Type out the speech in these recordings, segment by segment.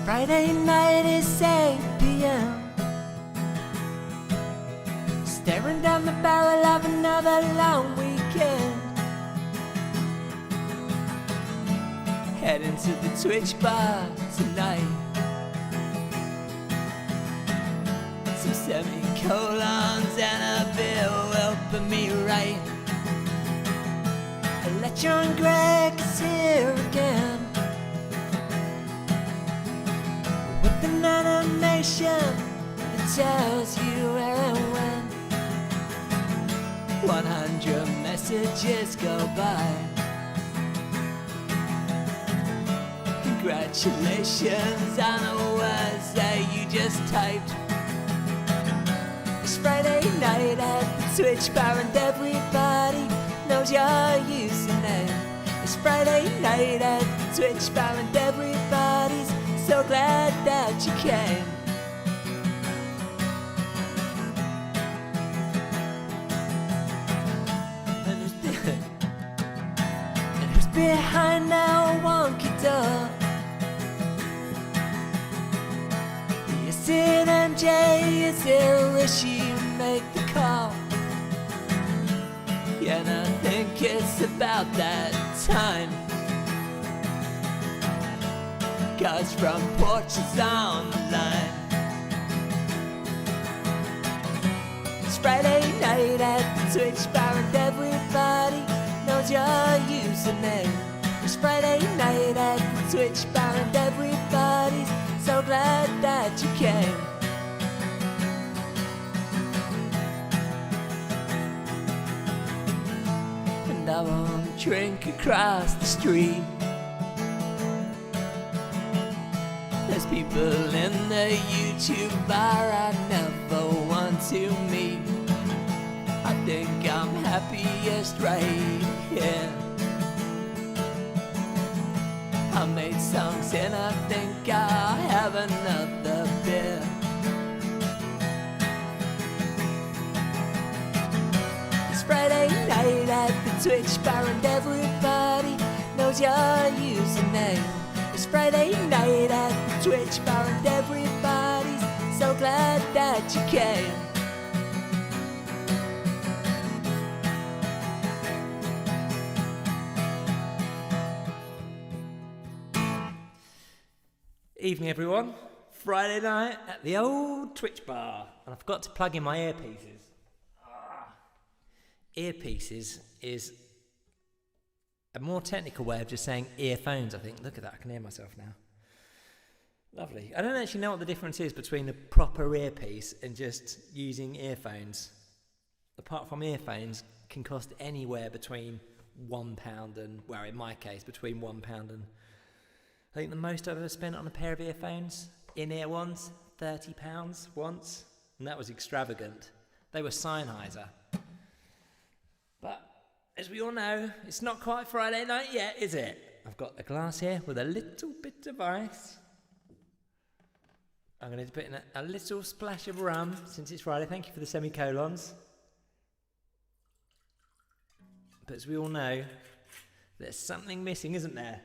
Friday night is 8 p.m. Staring down the barrel of another long weekend. Heading to the Twitch bar tonight. Some semicolons and a beer will help me right. Electron Greg is here again. With an animation that tells you where and when. 100 messages go by. Congratulations on the words that you just typed. It's Friday night at the Twitch bar and everybody knows your username. It's Friday night at the Twitch bar and everybody's so glad that you came. And who's behind that wonky door? Is it MJ? Is it Rishi who make the call? Yeah, and I think it's about that time. Cause from porches on the line. It's Friday night at the Twitch bar and everybody knows your username. It's Friday night at the Twitch bar and everybody's so glad that you came. And I won't drink across the street. There's people in the YouTube bar I never want to meet. I think I'm happiest right here. I made songs and I think I'll have another beer. It's Friday night at the Twitch bar and everybody knows your username. It's Friday night at the Twitch bar and everybody's so glad that you came. Evening everyone, Friday night at the old Twitch bar, and I forgot to plug in my earpieces. Earpieces is a more technical way of just saying earphones, I think. Look at that, I can hear myself now. Lovely. I don't actually know what the difference is between a proper earpiece and just using earphones. Apart from earphones can cost anywhere between £1 and, well, in my case, between £1 and, I think the most I've ever spent on a pair of earphones, in-ear ones, £30 once, and that was extravagant. They were Sennheiser. But as we all know, it's not quite Friday night yet, is it? I've got a glass here with a little bit of ice. I'm going to put in a little splash of rum since it's Friday. Thank you for the semicolons. But as we all know, there's something missing, isn't there?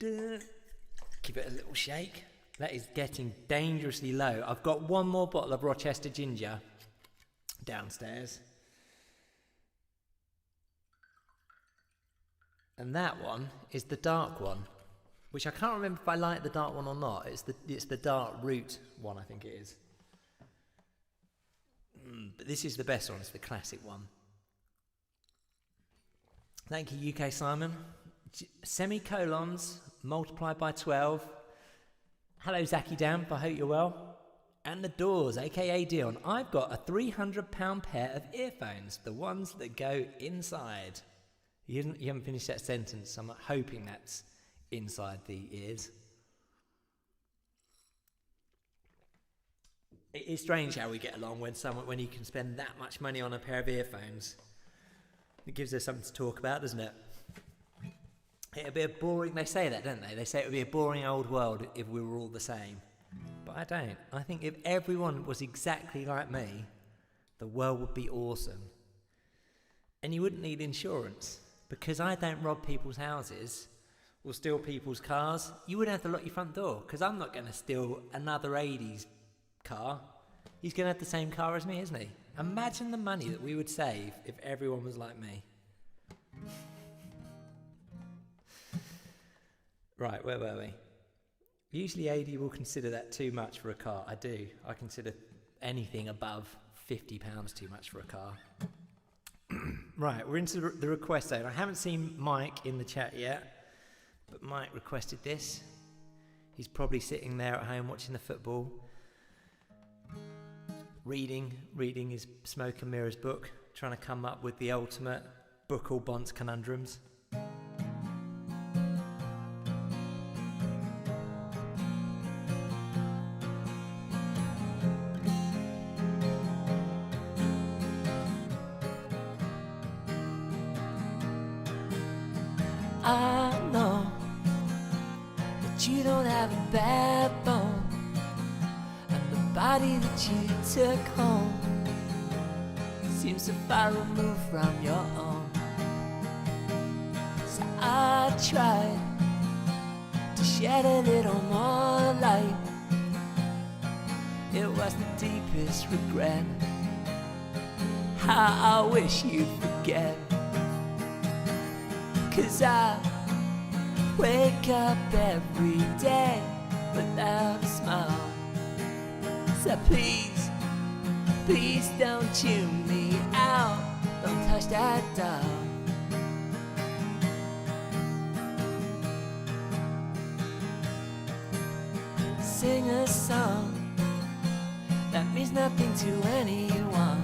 Give it a little shake. That is getting dangerously low. I've got one more bottle of Rochester ginger downstairs. And that one is the dark one, which I can't remember if I like the dark one or not. It's the dark root one, I think it is. But this is the best one. It's the classic one. Thank you, UK Simon. Semicolons multiplied by 12. Hello, Zachy Damp. I hope you're well. And the Doors, aka Dion. I've got a £300 pair of earphones, the ones that go inside. You haven't finished that sentence. I'm hoping that's inside the ears. It is strange how we get along when you can spend that much money on a pair of earphones. It gives us something to talk about, doesn't it? It'd be a boring, they say that, don't they? They say it would be a boring old world if we were all the same. But I don't. I think if everyone was exactly like me, the world would be awesome. And you wouldn't need insurance, because I don't rob people's houses will steal people's cars, you wouldn't have to lock your front door, because I'm not going to steal another 80s car. He's going to have the same car as me, isn't he? Imagine the money that we would save if everyone was like me. Right, where were we? Usually AD will consider that too much for a car. I do. I consider anything above £50 too much for a car. Right, we're into the request zone. I haven't seen Mike in the chat yet, but Mike requested this. He's probably sitting there at home watching the football, reading his Smoke and Mirrors book, trying to come up with the ultimate book or bonds conundrums. I know that you don't have a backbone, and the body that you took home seems so far removed from your own. So I tried to shed a little more light. It was the deepest regret. How I wish you'd forget. 'Cause I wake up every day without a smile. So please, please don't tune me out. Don't touch that dial. Sing a song that means nothing to anyone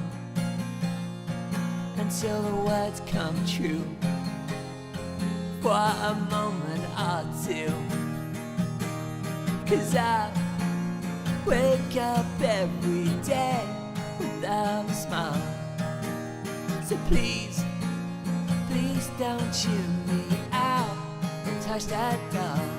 until the words come true. For a moment or two. 'Cause I wake up every day without a smile. So please, please don't tune me out. Don't touch that dial.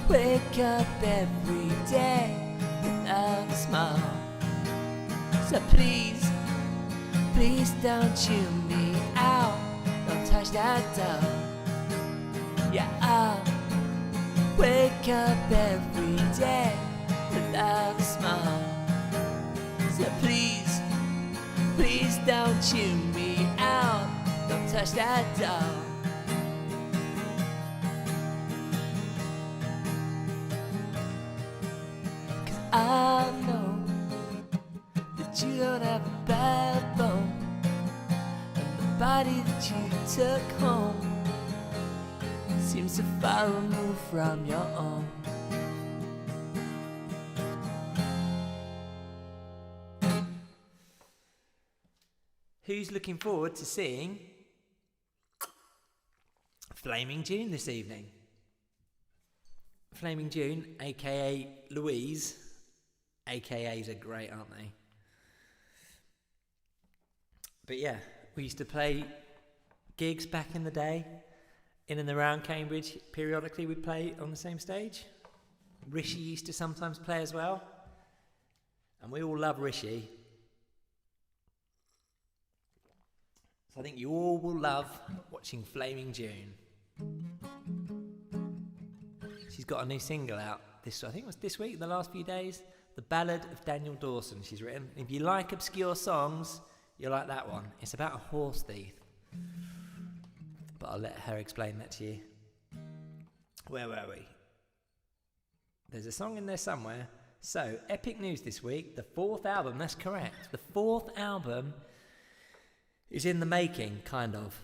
Wake up every day without a smile. So please, please don't tune me out. Don't touch that dial. Yeah, I wake up every day without a smile. So please, please don't tune me out. Don't touch that dial. I know that you don't have a backbone, and the body that you took home seems so far removed from your own. Who's looking forward to seeing Flaming June this evening? Flaming June, aka Louise. AKAs are great, aren't they? But yeah, we used to play gigs back in the day, in and around Cambridge. Periodically we'd play on the same stage. Rishi used to sometimes play as well. And we all love Rishi. So I think you all will love watching Flaming June. She's got a new single out, I think it was this week, the last few days. The Ballad of Daniel Dawson, she's written. If you like obscure songs, you'll like that one. It's about a horse thief. But I'll let her explain that to you. Where were we? There's a song in there somewhere. So, epic news this week. The 4th album, that's correct. The 4th album is in the making, kind of.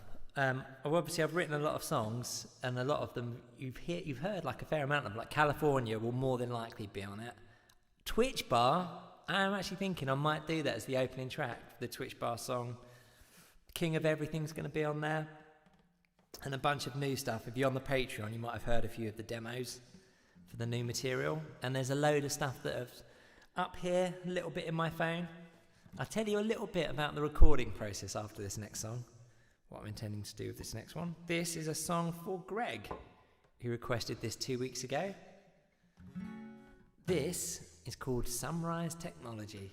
Obviously, I've written a lot of songs, and a lot of them you've heard like a fair amount of them. Like California will more than likely be on it. Twitch Bar, I'm actually thinking I might do that as the opening track, the Twitch Bar song. King of Everything's going to be on there. And a bunch of new stuff. If you're on the Patreon, you might have heard a few of the demos for the new material. And there's a load of stuff that is up here, a little bit in my phone. I'll tell you a little bit about the recording process after this next song, what I'm intending to do with this next one. This is a song for Greg, who requested this 2 weeks ago. This is called Sunrise Technology.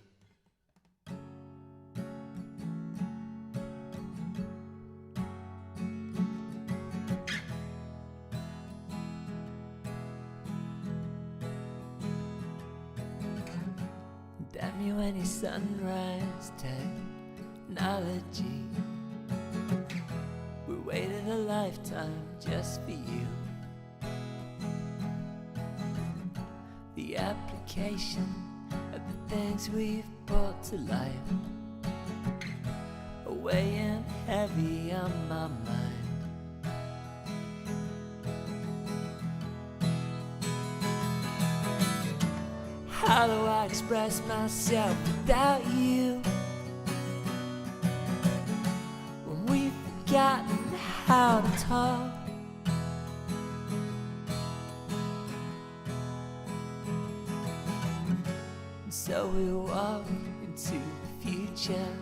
Damn you any sunrise technology. We waited a lifetime just for you. The application of the things we've brought to life are weighing heavy on my mind. How do I express myself without you? When we've forgotten how to talk. So we walk into the future,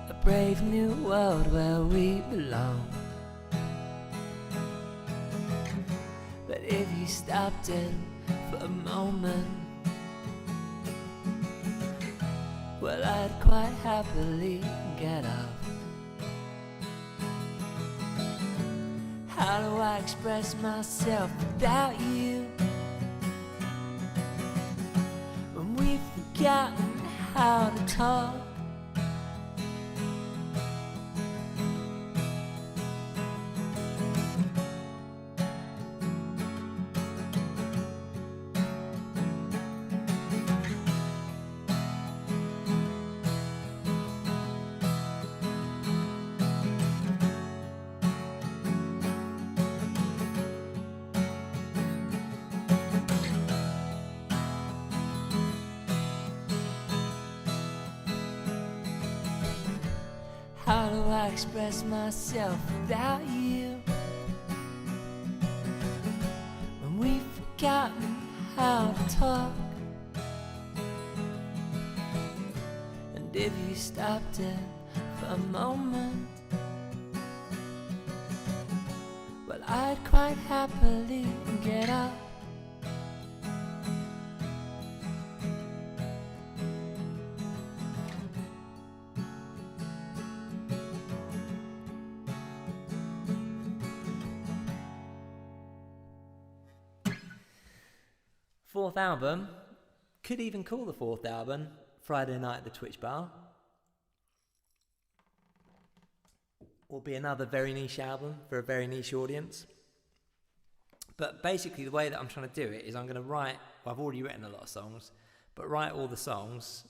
a brave new world where we belong. But if you stopped it for a moment, well, I'd quite happily get off. How do I express myself without you? When we've forgotten how to talk. How do I express myself without you? When we've forgotten how to talk. And if you stopped it for a moment, well, I'd quite happily get up. Fourth album, could even call the fourth album Friday Night at the Twitch Bar. Will be another very niche album for a very niche audience. But basically the way that I'm trying to do it is I'm going to write, well, I've already written a lot of songs, but write all the songs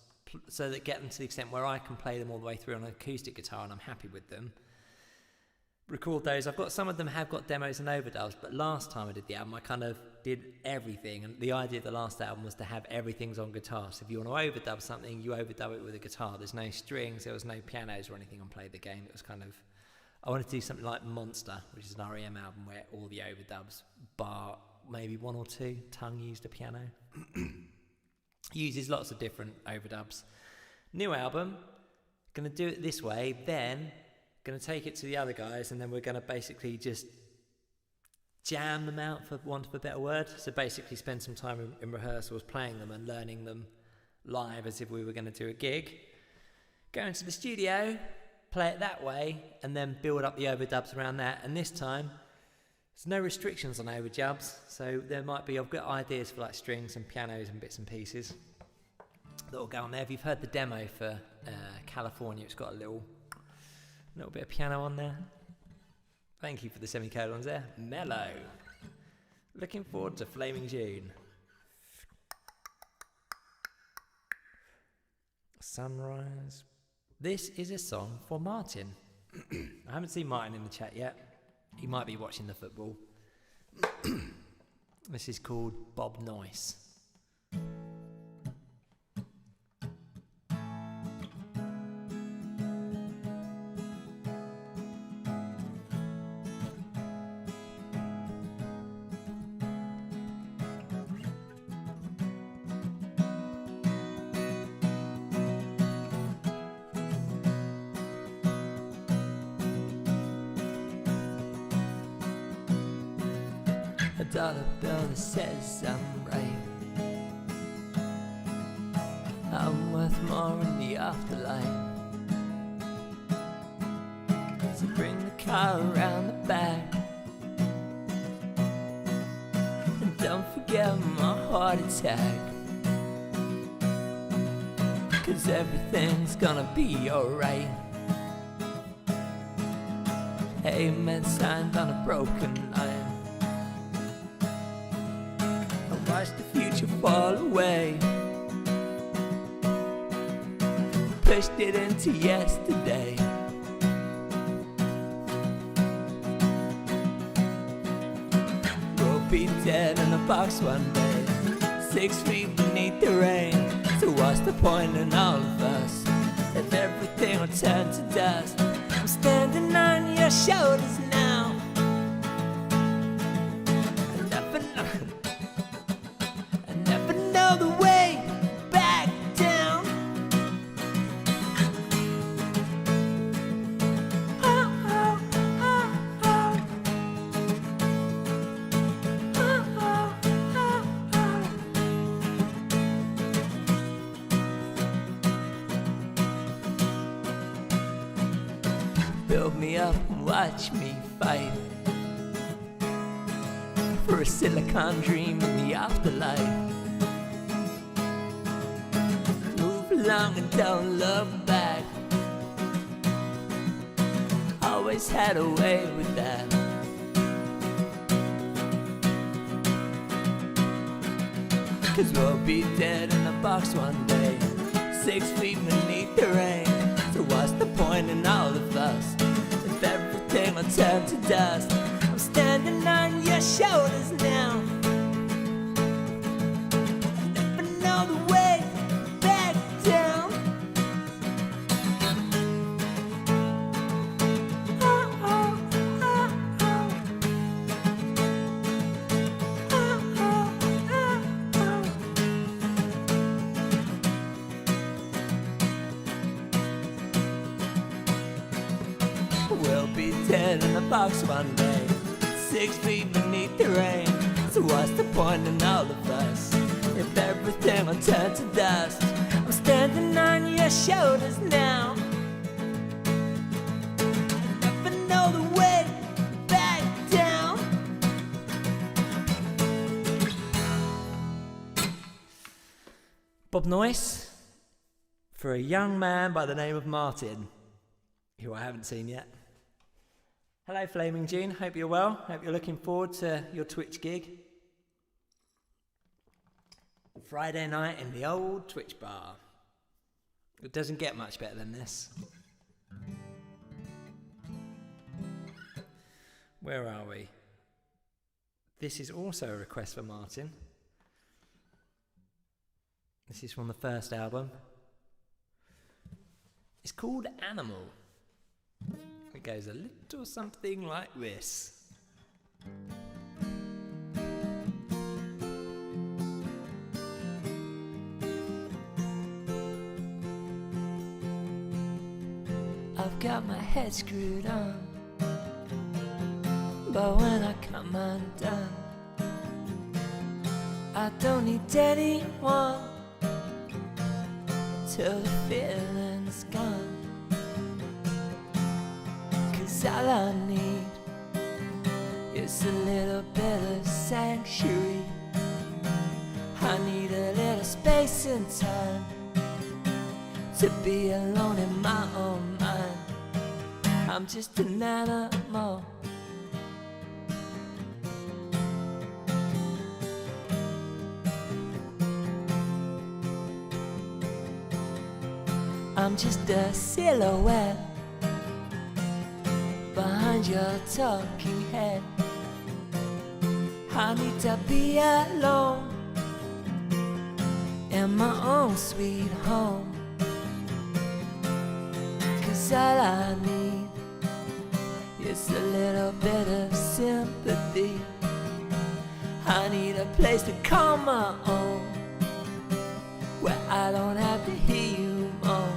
so that get them to the extent where I can play them all the way through on an acoustic guitar and I'm happy with them. Record those. I've got some of them have got demos and overdubs, but last time I did the album I kind of did everything, and the idea of the last album was to have everything's on guitar. So if you want to overdub something, you overdub it with a guitar. There's no strings, there was no pianos or anything on Play the Game. It was kind of, I wanted to do something like Monster, which is an REM album where all the overdubs, bar maybe one or two, Tongue used a piano. Uses lots of different overdubs. New album, gonna do it this way, then going to take it to the other guys, and then we're going to basically just jam them out, for want of a better word. So basically spend some time in rehearsals playing them and learning them live as if we were going to do a gig. Go into the studio, play it that way, and then build up the overdubs around that. And this time there's no restrictions on overdubs, so there might be, I've got ideas for like strings and pianos and bits and pieces that will go on there. If you've heard the demo for California, it's got a little bit of piano on there. Thank you for the semicolons there. Mellow. Looking forward to Flaming June. Sunrise. This is a song for Martin. I haven't seen Martin in the chat yet. He might be watching the football. This is called Bob Noyce. dollar bill that says I'm right. I'm worth more in the afterlife. So bring the car around the back, and don't forget my heart attack, 'cause everything's gonna be alright. Amen signed on a broken line. I watched the future fall away, pushed it into yesterday. We'll be dead in a box one day, 6 feet beneath the rain. So what's the point in all of us if everything will turn to dust? I'm standing on your shoulders now. I never know the way back down. Oh, oh, oh, oh. Oh, oh, oh, oh. Build me up and watch me fight for a silicon dream in the afterlife. Move along and don't look back. Always had a way with that. Cause we'll be dead in a box one day, 6 feet beneath the rain. So what's the point in all of us if everything will turn to dust? I'm standing on your shoulders now. I never know the way back down. Oh, oh, oh, oh. Oh, oh, oh, oh. We'll be dead in a box one day, 6 feet beneath the rain. So what's the point in all of us if everything will turn to dust? I'm standing on your shoulders now. I never know the way back down. Bob Noyce for a young man by the name of Martin, who I haven't seen yet. Hello, Flaming June. Hope you're well. Hope you're looking forward to your Twitch gig. Friday night in the old Twitch bar. It doesn't get much better than this. Where are we? This is also a request for Martin. This is from the first album. It's called Animal. It goes a little something like this. I've got my head screwed on, but when I come undone, I don't need anyone till the feeling's gone. 'Cause all I need is a little bit of sanctuary. I need a little space and time to be alone in my own mind. I'm just an animal. I'm just a silhouette behind your talking head. I need to be alone in my own sweet home. 'Cause all I need is a little bit of sympathy. I need a place to call my own, where I don't have to hear you moan.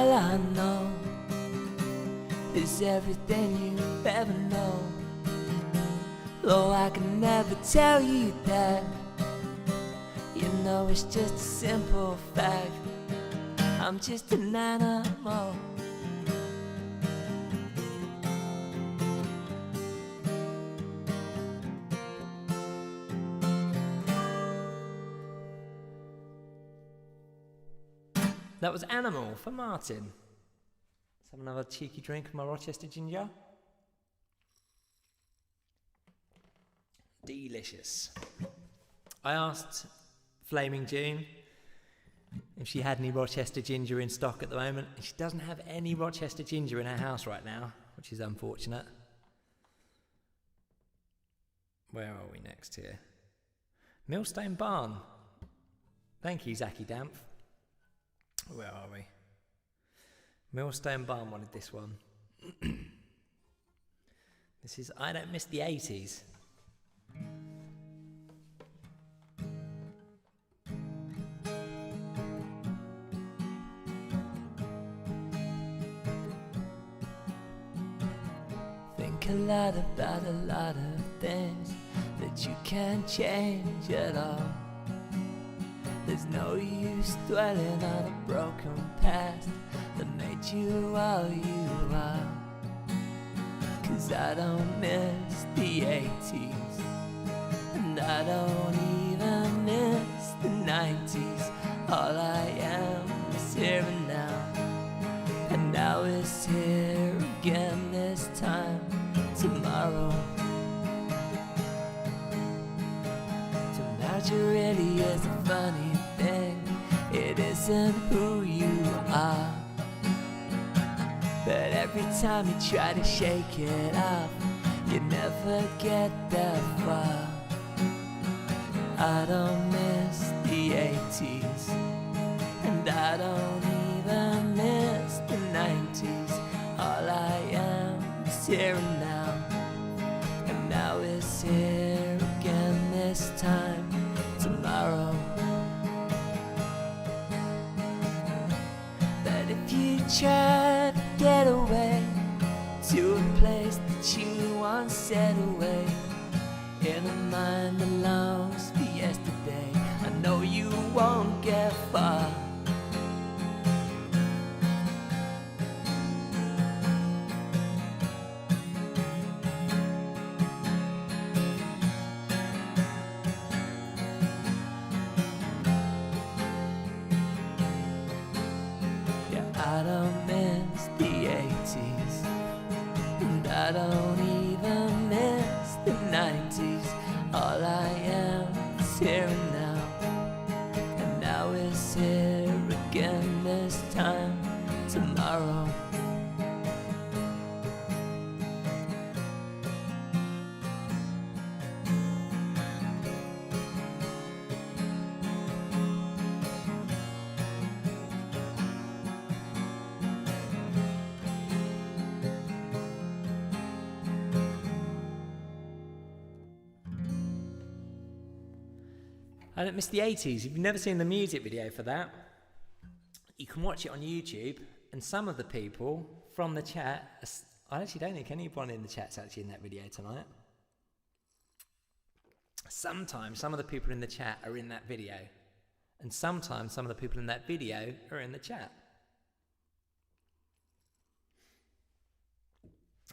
all I know is everything you ever know. Though I can never tell you that, you know it's just a simple fact. I'm just an animal. That was Animal for Martin. Let's have another cheeky drink of my Rochester ginger. Delicious. I asked Flaming June if she had any Rochester ginger in stock at the moment, and she doesn't have any Rochester ginger in her house right now, which is unfortunate. Where are we next here? Millstone Barn. Thank you, Zachy Damp. Where are we? Millstone Barn wanted this one. This is I Don't Miss the 80s. Think a lot about a lot of things that you can't change at all. There's no use dwelling on a broken past that made you all you are. 'Cause I don't miss the 80s, and I don't even miss the 90s. All I am is here and now, and now it's here again this time tomorrow. Nostalgia really is a funny thing. It isn't who you are, but every time you try to shake it off, you never get that far. I don't miss the 80s, and I don't even miss the 90s. All I am is here and now, and now it's here again this time tomorrow. But if you try to get away to a place that you once set away in a mind that longs for yesterday, I know you won't get far. I don't miss the 80s, and I don't even miss the 90s. All I am is here and now, and now it's here again this time tomorrow. I Don't Miss the 80s. If you've never seen the music video for that, you can watch it on YouTube, and some of the people from the chat, I actually don't think anyone in the chat's actually in that video tonight. Sometimes some of the people in the chat are in that video, and sometimes some of the people in that video are in the chat.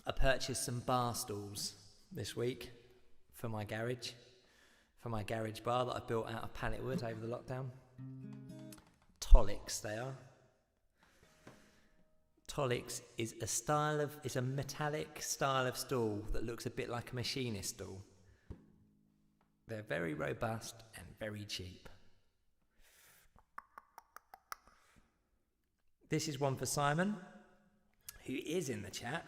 I purchased some bar stools this week for my garage bar that I built out of pallet wood over the lockdown. Tolix they are. Tolix is a metallic style of stool that looks a bit like a machinist stool. They're very robust and very cheap. This is one for Simon, who is in the chat.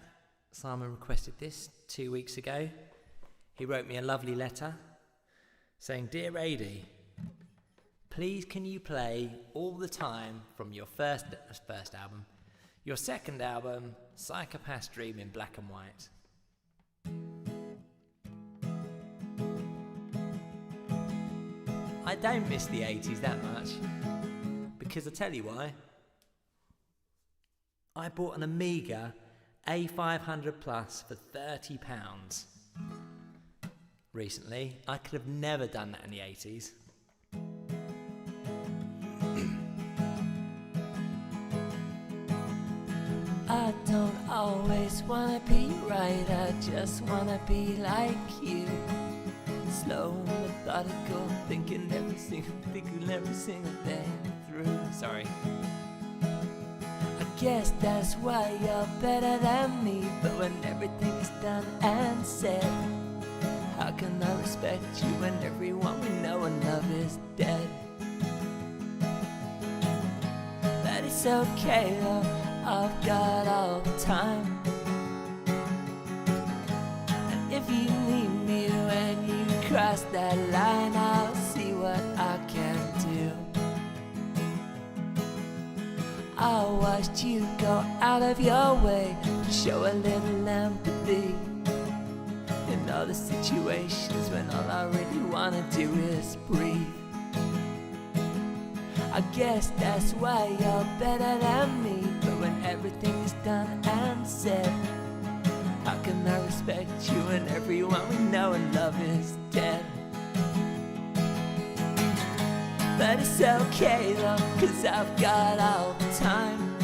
Simon requested this 2 weeks ago. He wrote me a lovely letter saying, "Dear Adi, please can you play All the Time from your first album, your second album, Psychopath's Dream in black and white." I don't miss the 80s that much, because I tell you why. I bought an Amiga A500 Plus for £30 recently. I could have never done that in the 80s. I don't always wanna be right, I just wanna be like you. Slow, methodical, thinking every single thing through. Sorry. I guess that's why you're better than me. But when everything is done and said, how can I respect you when everyone we know and love is dead? But it's okay though, I've got all the time. And if you need me when you cross that line, I'll see what I can do. I watched you go out of your way to show a little empathy in all the situations when all I really wanna do is breathe. I guess that's why you're better than me. But when everything is done and said, how can I respect you when everyone we know and love is dead? But it's okay though, 'cause I've got all the time.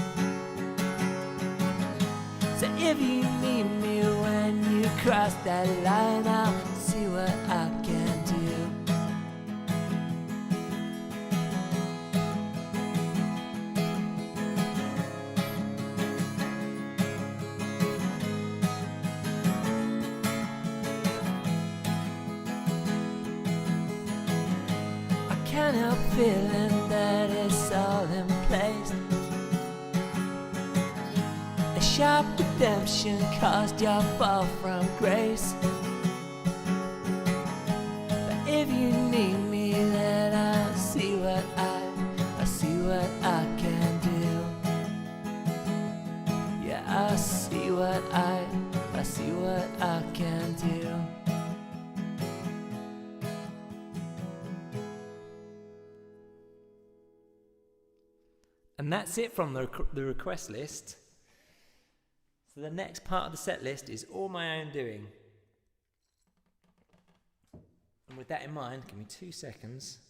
So if you need me when you cross that line, I'll see what I can do. Can't help feeling that it's all in place. A sharp redemption caused your fall from grace. But if you need me, then I'll see what I can do. Yeah, I'll see what I can do. And that's it from the request list. So the next part of the set list is all my own doing. And with that in mind, give me 2 seconds.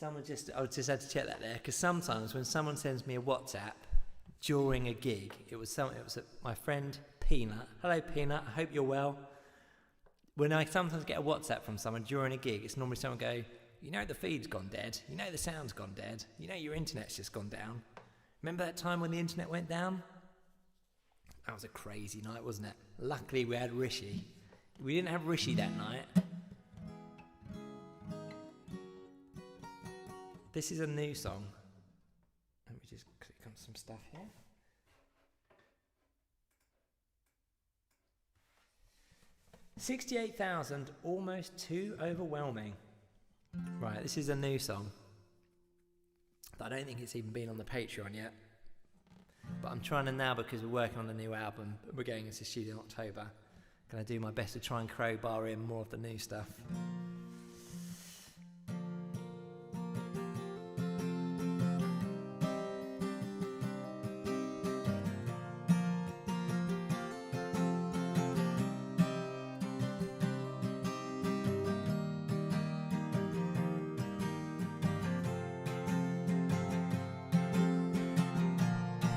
I just had to check that there, because sometimes when someone sends me a WhatsApp during a gig, it was my friend Peanut. Hello Peanut, I hope you're well. When I sometimes get a WhatsApp from someone during a gig, it's normally someone go, you know the feed's gone dead, you know the sound's gone dead, you know your internet's just gone down. Remember that time when the internet went down? That was a crazy night, wasn't it? Luckily we had Rishi. We didn't have Rishi that night. This is a new song. Let me just click on some stuff here. $68,000, almost too overwhelming. Right, this is a new song. I don't think it's even been on the Patreon yet. But I'm trying to now, because we're working on the new album, we're going into the studio in October. Gonna do my best to try and crowbar in more of the new stuff.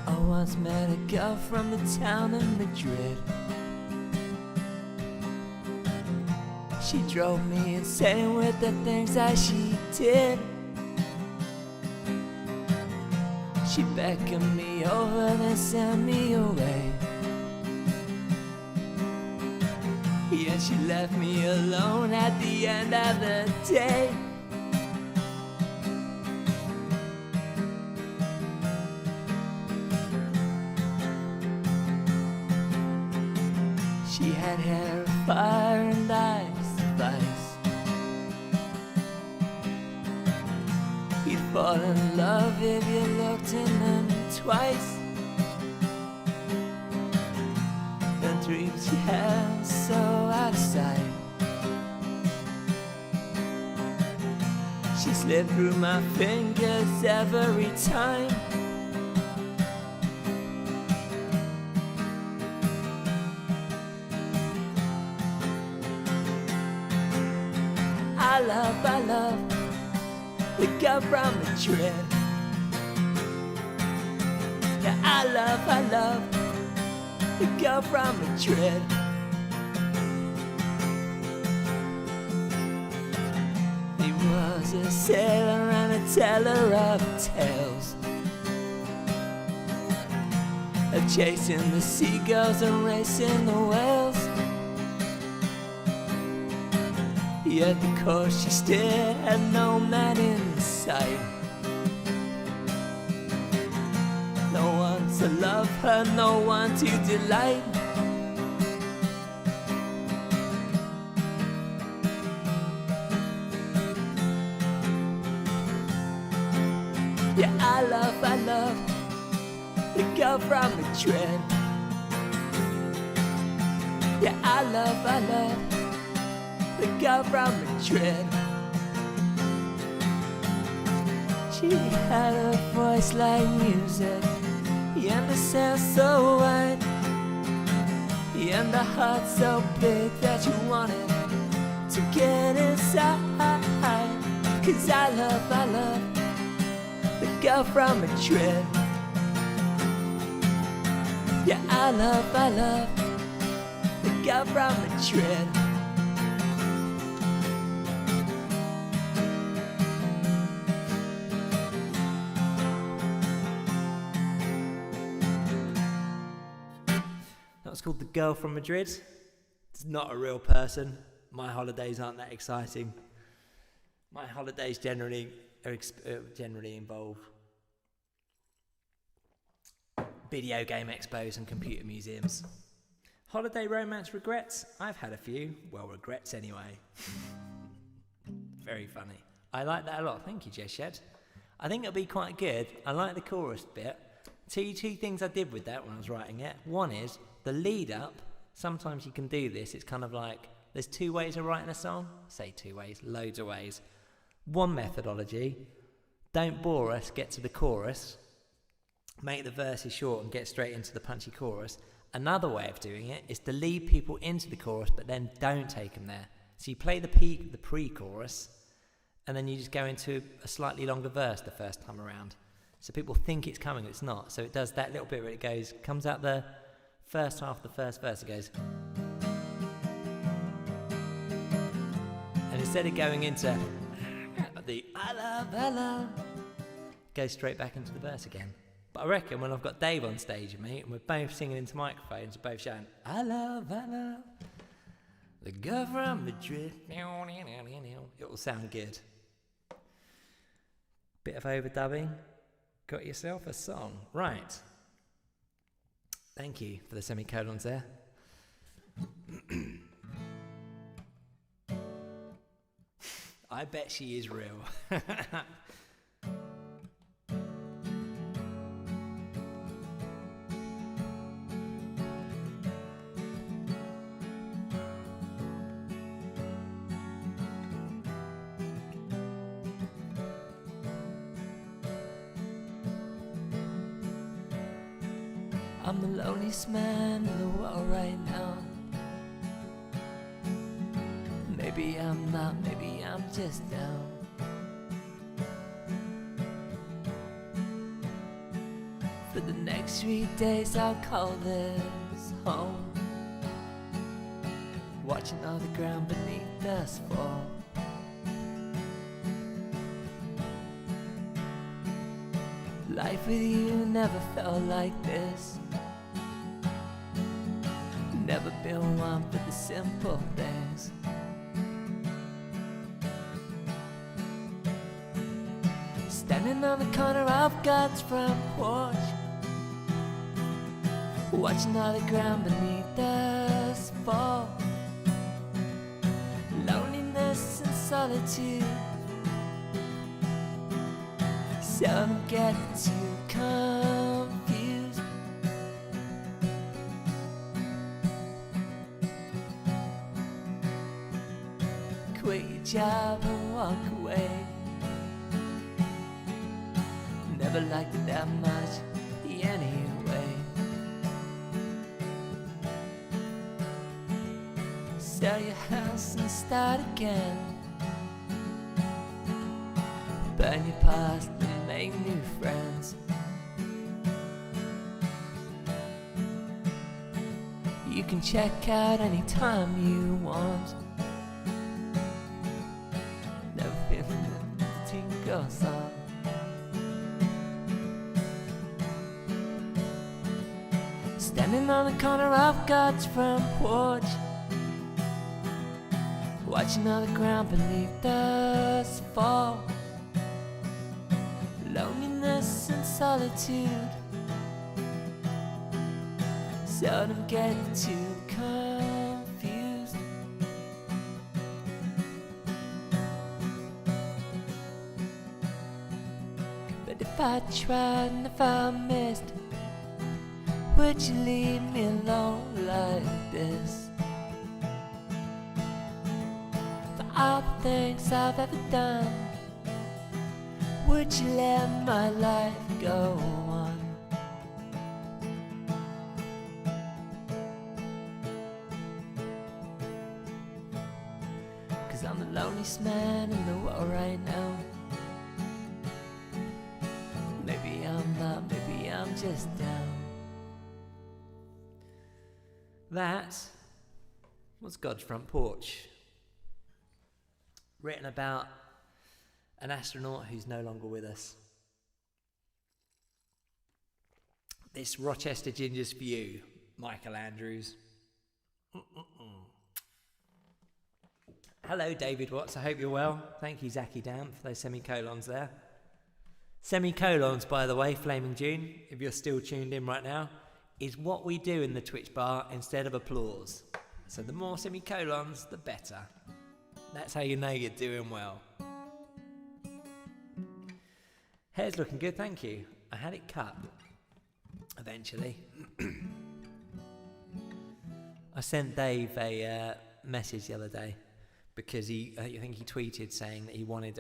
I once met a girl from the town of Madrid. She drove me insane with the things that she did. She beckoned me over, then sent me away. Yeah, she left me alone at the end of the day. She had hair of fire and eyes of ice. You'd fall in love if you looked in them twice. The dreams she had so out of sight. She slipped through my fingers every time. I love the girl from Madrid. Yeah, I love the girl from Madrid. He was a sailor and a teller of tales, of chasing the seagulls and racing the whales. Yet the course she steered had no man in sight. No one to love her, no one to delight. Yeah, I love the girl from Madrid. Yeah, I love the girl from Madrid. She had a voice like music, and a sound so wide, and a heart so big that you wanted to get inside. 'Cause I love the girl from Madrid. Yeah, I love the girl from Madrid. It's called The Girl from Madrid. It's not a real person. My holidays aren't that exciting. My holidays generally involve video game expos and computer museums. Holiday romance regrets? I've had a few. Well, regrets anyway. Very funny. I like that a lot. Thank you, Jess Shed. I think it'll be quite good. I like the chorus bit. Two things I did with that when I was writing it. One is the lead up. Sometimes you can do this. It's kind of like there's two ways of writing a song. Say two ways, loads of ways. One methodology, don't bore us, get to the chorus, make the verses short and get straight into the punchy chorus. Another way of doing it is to lead people into the chorus but then don't take them there. So you play the pre-chorus and then you just go into a slightly longer verse the first time around. So people think it's coming, it's not. So it does that little bit where it comes out the first half of the first verse, it goes. And instead of going into the I love, goes straight back into the verse again. But I reckon when I've got Dave on stage with me and we're both singing into microphones, we're both shouting, I love, the girl from Madrid, it will sound good. Bit of overdubbing, got yourself a song. Right. Thank you for the semicolons there. I bet she is real. I'm the loneliest man in the world right now. Maybe I'm not, maybe I'm just down. For the next 3 days I'll call this home, watching all the ground beneath us fall. Life with you never felt like this. Never been one for the simple things. Standing on the corner of God's front porch, watching all the ground beneath us fall. Loneliness and solitude seldom get too confused. Quit your job and walk away. never liked it that much anyway. Sell your house and start again. Burn your past and make new friends. You can check out anytime you want. Never feeling that the team goes on. Standing on the corner of God's front porch, watching all the ground beneath us fall. Loneliness and solitude seldom get too confused. But if I tried and if I missed, would you leave me alone like this? For all the things I've ever done, would you let my life go on? 'Cause I'm the loneliest man in the world right now. Maybe I'm not, maybe I'm just down. That was God's Front Porch, written about an astronaut who's no longer with us. This Rochester Ginger's for you, Michael Andrews. Hello, David Watts. I hope you're well. Thank you, Zachy Dan, for those semicolons there. Semicolons, by the way, Flaming June, if you're still tuned in right now, is what we do in the Twitch bar instead of applause. So the more semicolons, the better. That's how you know you're doing well. Hair's looking good, thank you. I had it cut, eventually. I sent Dave a message the other day because I think he tweeted saying that he wanted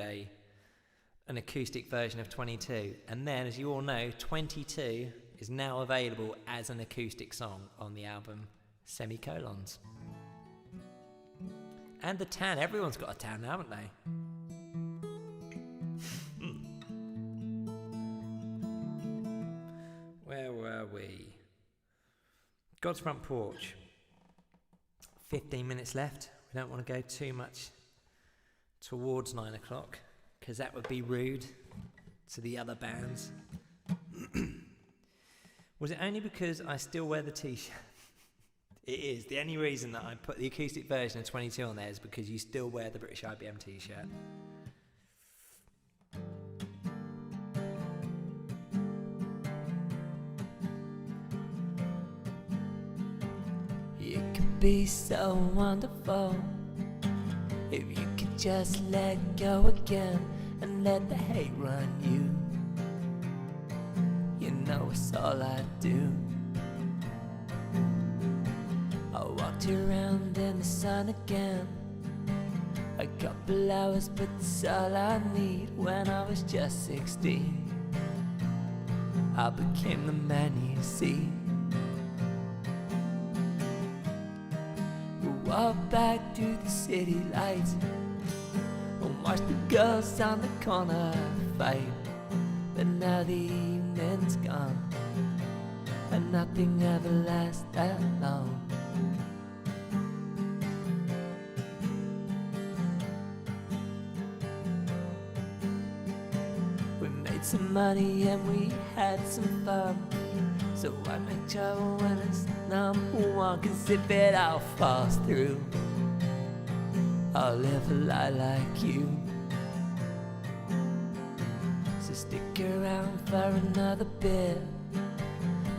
an acoustic version of 22. And then, as you all know, 22 is now available as an acoustic song on the album Semicolons. And the tan, everyone's got a tan now, haven't they? Where were we? God's Front Porch. 15 minutes left. We don't want to go too much towards 9 o'clock because that would be rude to the other bands. Was it only because I still wear the t-shirt? It is. The only reason that I put the acoustic version of 22 on there is because you still wear the British IBM t-shirt. It could be so wonderful if you could just let go again and let the hate run you. You know it's all I do. I walked around in the sun again, a couple hours, but that's all I need. When I was just 16, I became the man you see. We walked back to the city lights and watched the girls on the corner fight. But now the evening's gone and nothing ever lasts that long. We made some money and we had some fun, so why make trouble when it's number one? 'Cause if it all falls through, I'll live a lie like you. So stick around for another bit.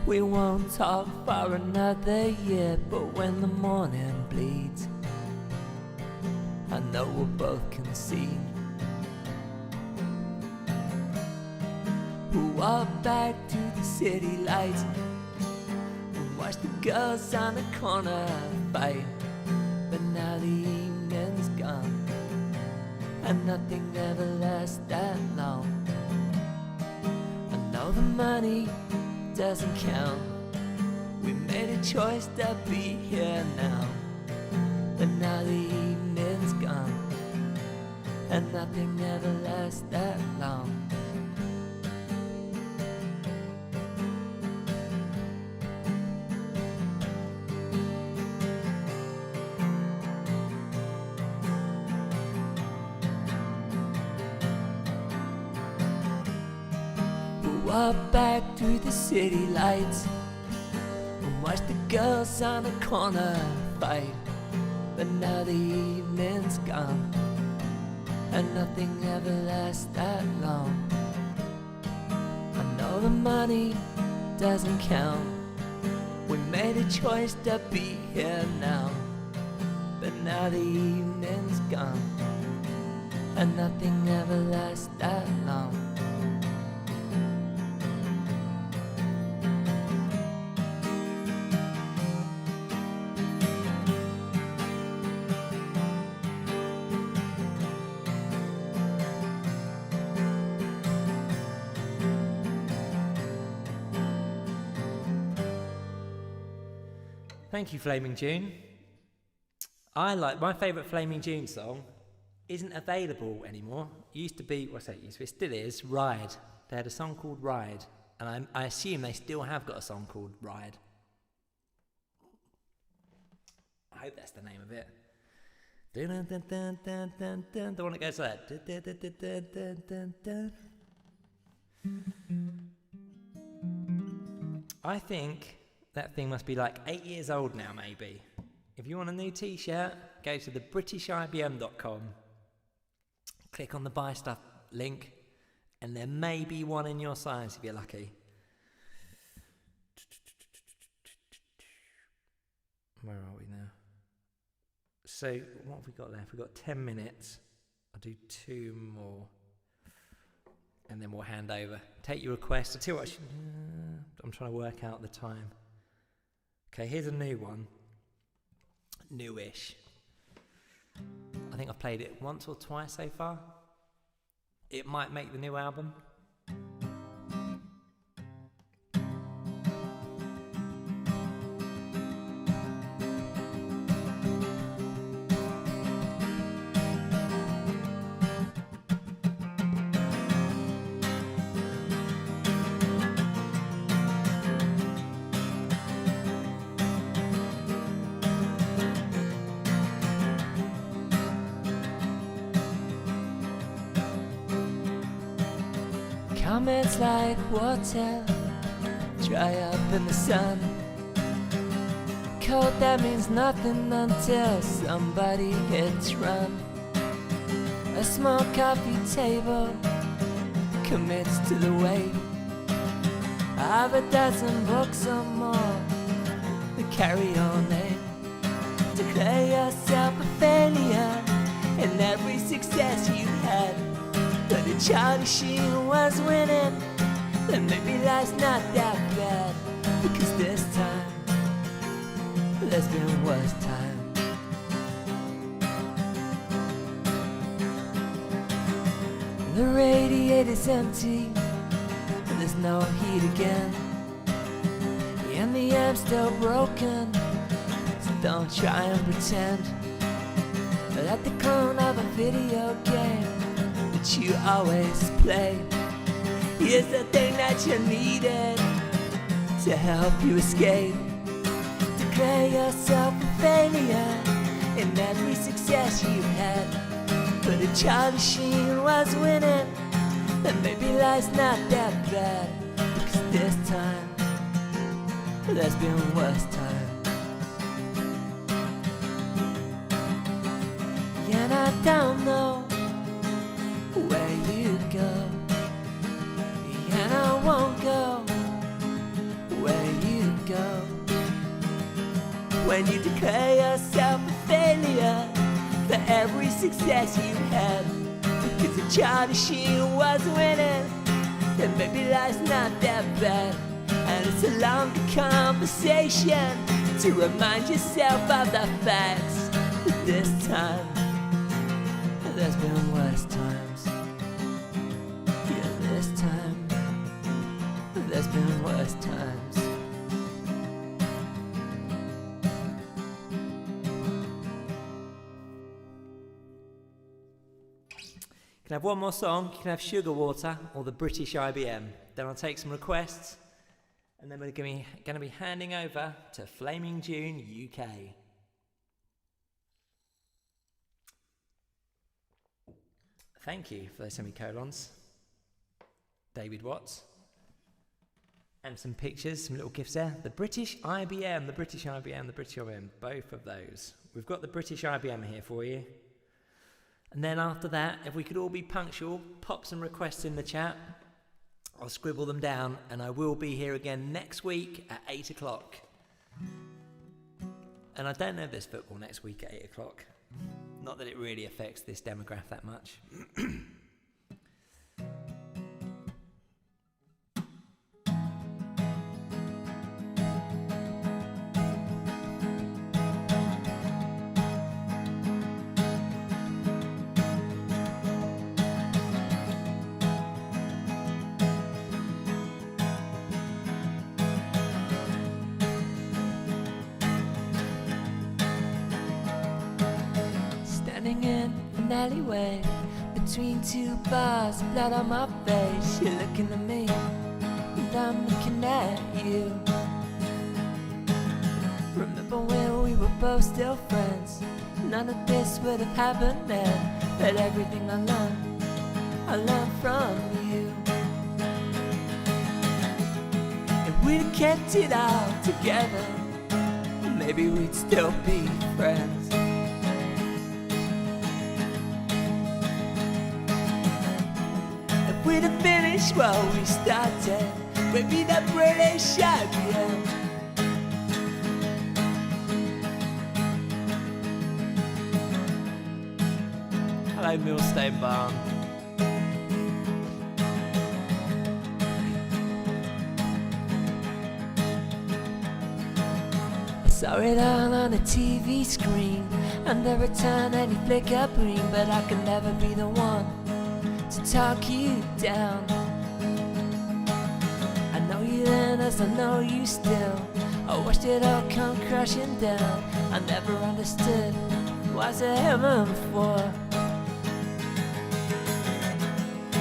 We won't talk for another year, but when the morning bleeds, I know we'll both concede. We'll walk back to the city lights and watch the girls on the corner fight. But now the evening's gone and nothing ever lasts that long. And know the money doesn't count. We made a choice to be here now, but now the evening's gone, and nothing ever lasts that long. Walk back through the city lights and watch the girls on the corner fight, but now the evening's gone, and nothing ever lasts that long. I know the money doesn't count. We made a choice to be here now, but now the evening's gone, and nothing ever lasts that long. Thank you, Flaming June. My favourite Flaming June song isn't available anymore. It used to be, it still is, Ride. They had a song called Ride, and I assume they still have got a song called Ride. I hope that's the name of it. The one that goes like that. I think that thing must be like 8 years old now, maybe. If you want a new t-shirt, go to thebritishibm.com, click on the buy stuff link, and there may be one in your size if you're lucky. Where are we now? So what have we got left? We've got 10 minutes. I'll do 2 more, and then we'll hand over. Take your request. I'll tell you what, I'm trying to work out the time. Okay, here's a new one. Newish. I think I've played it once or twice so far. It might make the new album. Comments like water dry up in the sun. Code that means nothing until somebody hits run. A small coffee table commits to the weight of a dozen books or more that carry your name. Declare yourself a failure in every success you had. But if Charlie Sheen was winning, then maybe life's not that bad. Because this time, there's been worse time. The radiator's empty, and there's no heat again. And the amp's still broken, so don't try and pretend that the clone of a video game you always play is the thing that you needed to help you escape. Declare yourself a failure in every success you had. But if Charlie Sheen was winning, then maybe life's not that bad. Because this time, there's been worse time. And I don't know where you go, and I won't go where you go. When you declare yourself a failure for every success you had, because if Charlie Sheen was winning, then maybe life's not that bad. And it's a longer conversation to remind yourself of the facts. But this time, there's been worse times. Yeah, this time, worst times. You can have one more song. You can have Sugar Water or the British IBM. Then I'll take some requests, and then we're going to be handing over to Flaming June UK. Thank you for those semicolons, David Watts. And some pictures, some little gifts there. The British IBM, the British IBM, the British IBM, both of those. We've got the British IBM here for you. And then after that, if we could all be punctual, pop some requests in the chat. I'll scribble them down, and I will be here again next week at 8 o'clock. And I don't know if there's football next week at 8 o'clock. Not that it really affects this demographic that much. Standing in an alleyway between two bars, blood on my face. You're looking at me, and I'm looking at you. Remember when we were both still friends? None of this would have happened then. But everything I learned from you. If we'd have kept it all together, maybe we'd still be friends. We'd have finished what we started. We'd be the British IBM. Hello, Millstone Barn. I saw it all on a TV screen, under a turn any flicker green, but I could never be the one to talk you down. I know you then as I know you still. I watched it all come crashing down. I never understood why's there heaven for.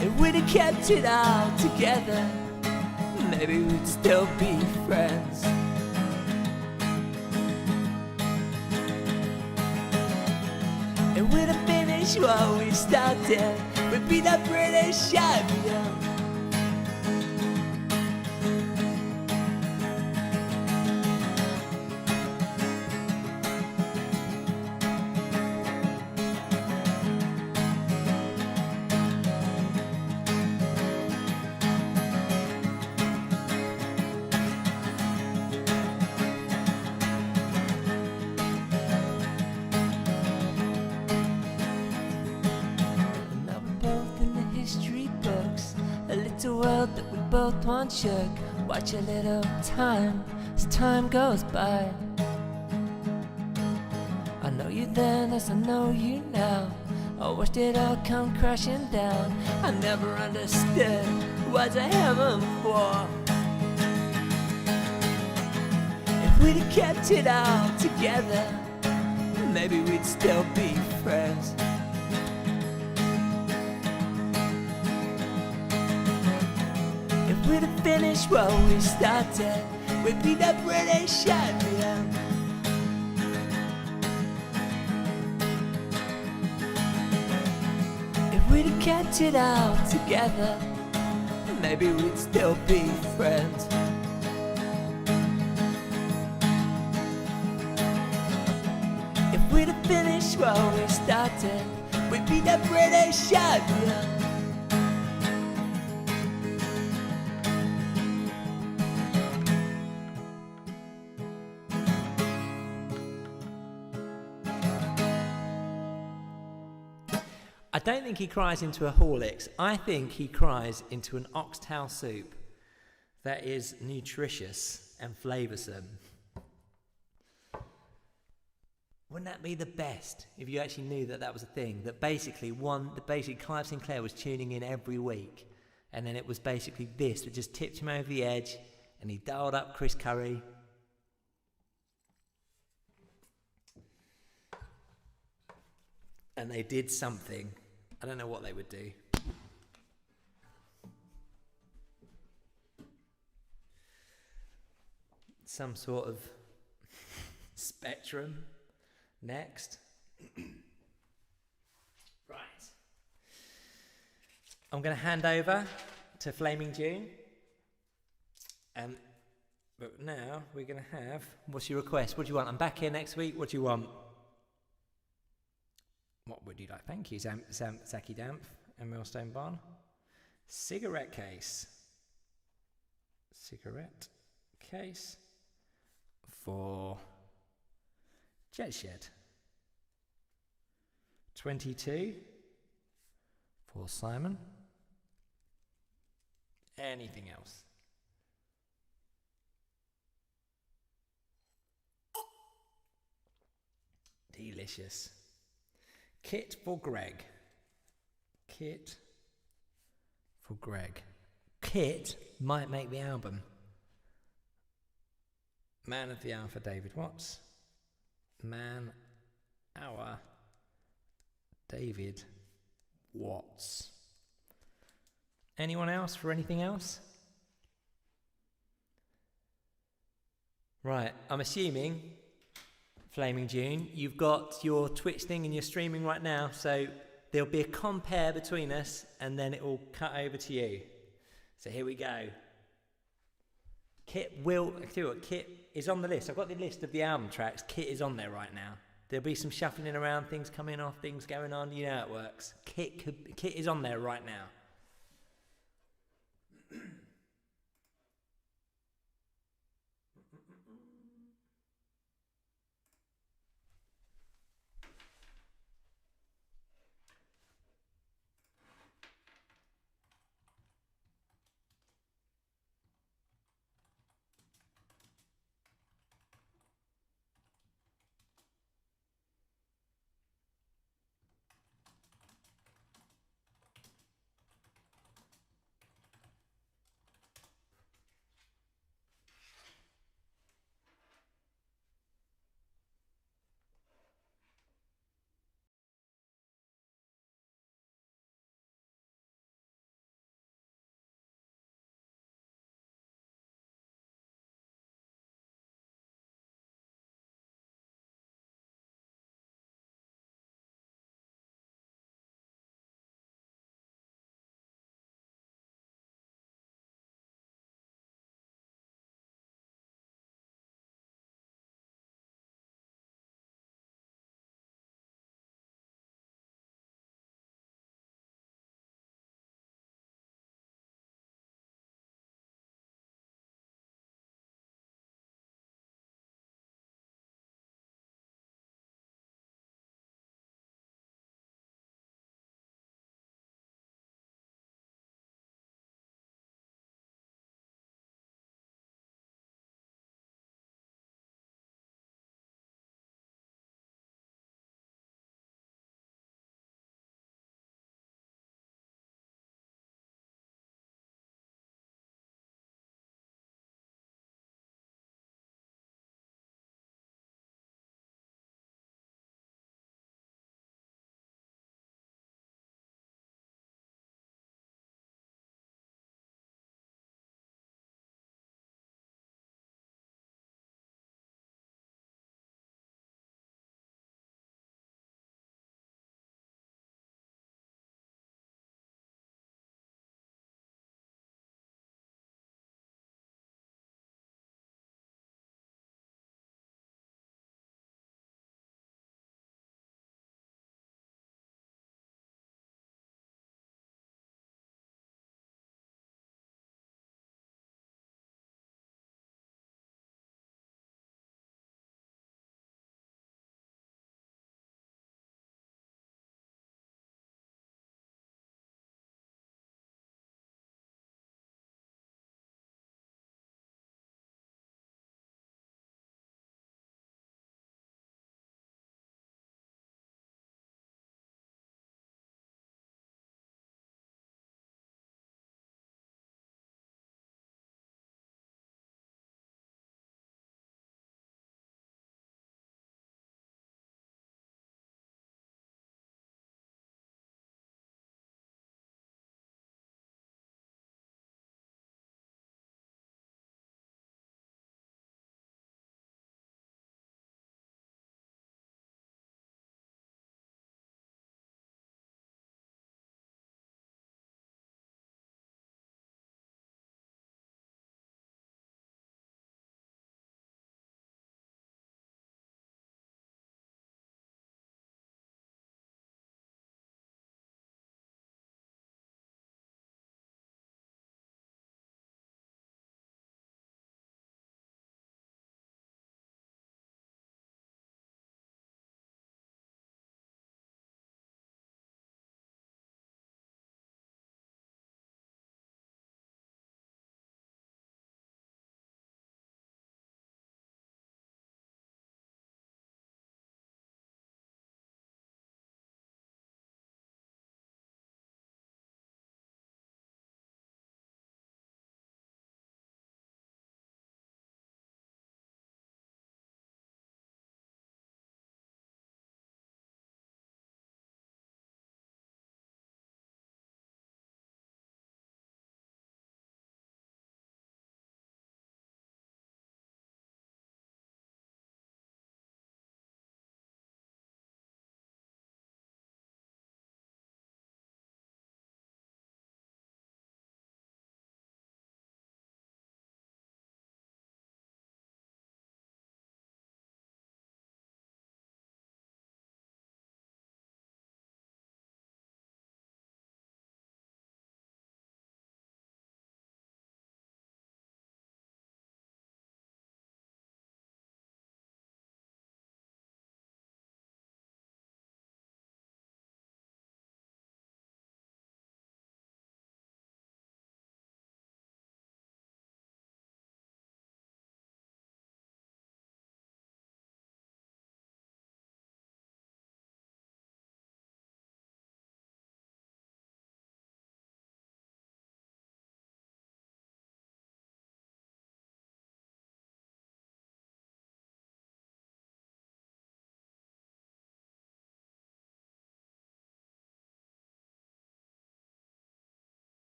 If we'd have kept it all together, maybe we'd still be friends. If we'd have finished what we started, we'd be the British IBM. That we both want shook. Watch a little time as time goes by. I know you then as I know you now. I watched it all come crashing down. I never understood what's a heaven for. If we'd have kept it all together, maybe we'd still be friends. We'd have finished what we started. We'd be the British IBM. If we'd have kept it all together, maybe we'd still be friends. If we'd have finished what we started, we'd be the British IBM. I don't think he cries into a Horlicks. I think he cries into an oxtail soup that is nutritious and flavoursome. Wouldn't that be the best if you actually knew that that was a thing? That basically Clive Sinclair was tuning in every week, and then it was basically this that just tipped him over the edge, and he dialed up Chris Curry. And they did something. I don't know what they would do. Some sort of spectrum next. Right. I'm going to hand over to Flaming June. But now we're going to have... What's your request? What do you want? I'm back here next week. What do you want? What would you like? Thank you, Zaki Damp and Millstone Barn. Cigarette case. Cigarette case for Jet Shed. 22 for Simon. Anything else? Delicious. Kit for Greg. Kit for Greg. Kit might make the album. Man of the Hour for David Watts. Man Hour David Watts. Anyone else for anything else? Right, I'm assuming, Flaming June, you've got your Twitch thing and you're streaming right now, so there'll be a compare between us and then it will cut over to you. So here we go. Kit is on the list. I've got the list of the album tracks. Kit is on there right now. There'll be some shuffling around, things coming off, things going on. You know how it works. Kit is on there right now.